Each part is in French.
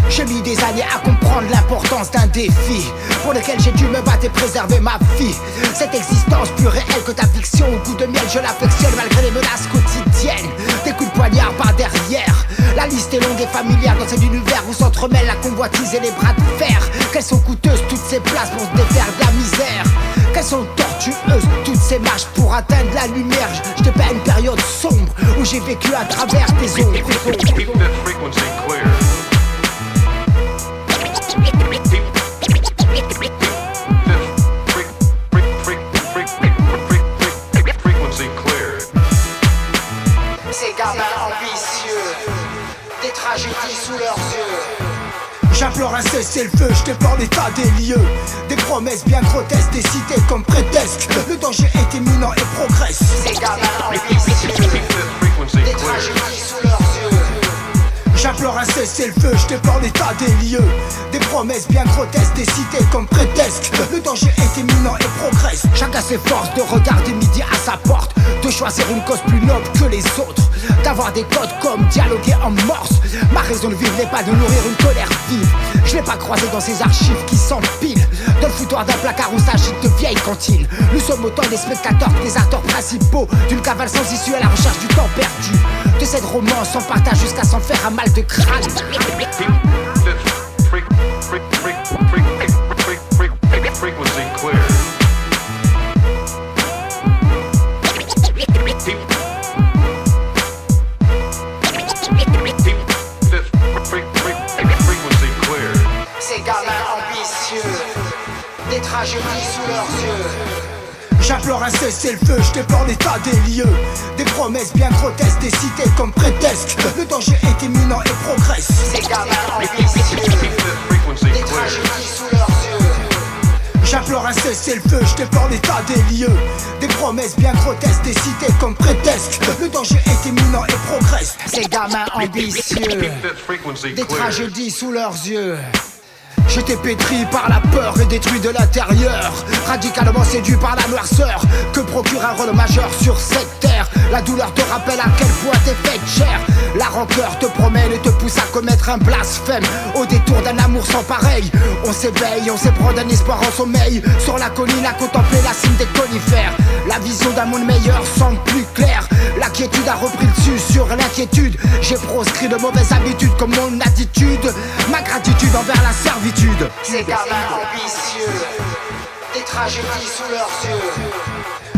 J'ai mis des années à comprendre l'importance d'un défi pour lequel j'ai dû me battre et préserver ma vie. Cette existence plus réelle que ta fiction, au goût de miel je l'affectionne malgré les menaces quotidiennes. Des coups de poignard par derrière. La liste est longue et familière dans cet univers où s'entremêlent la convoitise et les bras de fer. Quelles sont coûteuses toutes ces places pour se défaire de la misère. Quelles sont tortueuses toutes ces marches pour atteindre la lumière. Je te paie une période sombre où j'ai vécu à travers tes ombres. Ces gamins ambitieux, des tragédies sous leurs yeux. J'implore un cessez-le-feu, je déplore l'état des lieux. Des promesses bien grotesques, des cités comme prétexte. Le danger est imminent et progresse. Ces gamins ambitieux, des tragédies sous leurs yeux. J'implore un cessez-le-feu, je déplore l'état des lieux. Des promesses bien grotesques, des cités comme prétexte. Le danger est imminent et progresse. Chacun s'efforce de regarder midi à sa porte, de choisir une cause plus noble que les autres, d'avoir des codes comme dialoguer en morse. Ma raison de vivre n'est pas de nourrir une colère vive. Je l'ai pas croisé dans ces archives qui s'empilent dans le foutoir d'un placard où s'agite de vieilles cantines. Nous sommes autant des spectateurs que des acteurs principaux d'une cavale sans issue à la recherche du temps perdu. De cette romance on partage jusqu'à s'en faire un mal de crâne. Frequency clear. Ces gamins ambitieux, des tragédies sous leurs yeux. J'implore un cessez-le-feu, je déplore l'état des lieux. Des promesses bien grotesques, des cités comme prétexte. Le danger est imminent et progresse. Ces gamins ambitieux, des tragédies sous leurs yeux. J'implore un cessez-le-feu, je déplore l'état des lieux. Des promesses bien grotesques, des cités comme prétexte. Le danger est imminent et progresse. Ces gamins ambitieux, des tragédies sous leurs yeux. J'étais pétri par la peur et détruit de l'intérieur, radicalement séduit par la noirceur que procure un rôle majeur sur cette terre. La douleur te rappelle à quel point t'es faite chair. La rancœur te promène et te pousse à commettre un blasphème au détour d'un amour sans pareil. On s'éveille, on s'éprend d'un espoir en sommeil sur la colline à contempler la cime des conifères. La vision d'un monde meilleur semble plus claire. La quiétude a repris le dessus sur l'inquiétude. J'ai proscrit de mauvaises habitudes comme mon attitude, ma gratitude envers la servitude. Ces gamins ambitieux, des tragédies sous leurs yeux.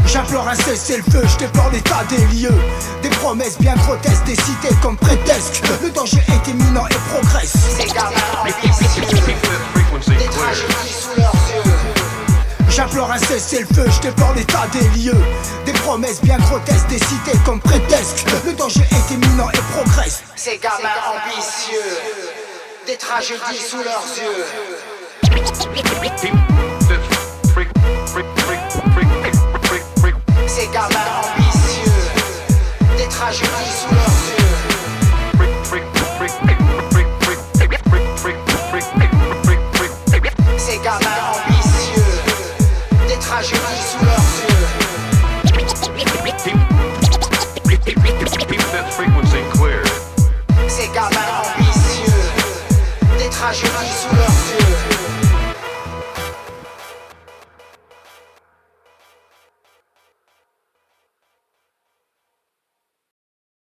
J'implore un cessez-le-feu, je déplore l'état des lieux. Des promesses bien grotesques, des cités comme prétexte. Le danger est imminent et progresse. Ces gamins ambitieux, des tragédies sous leurs yeux. J'implore un cessez-le-feu, je déplore l'état des lieux. Des promesses bien grotesques, des cités comme prétexte. Le danger est imminent et progresse. Ces gamins ambitieux, des tragédies sous leurs yeux. Ces gamins ambitieux, des tragédies sous leurs yeux. Ces gamins ambitieux, des tragédies sous leurs yeux.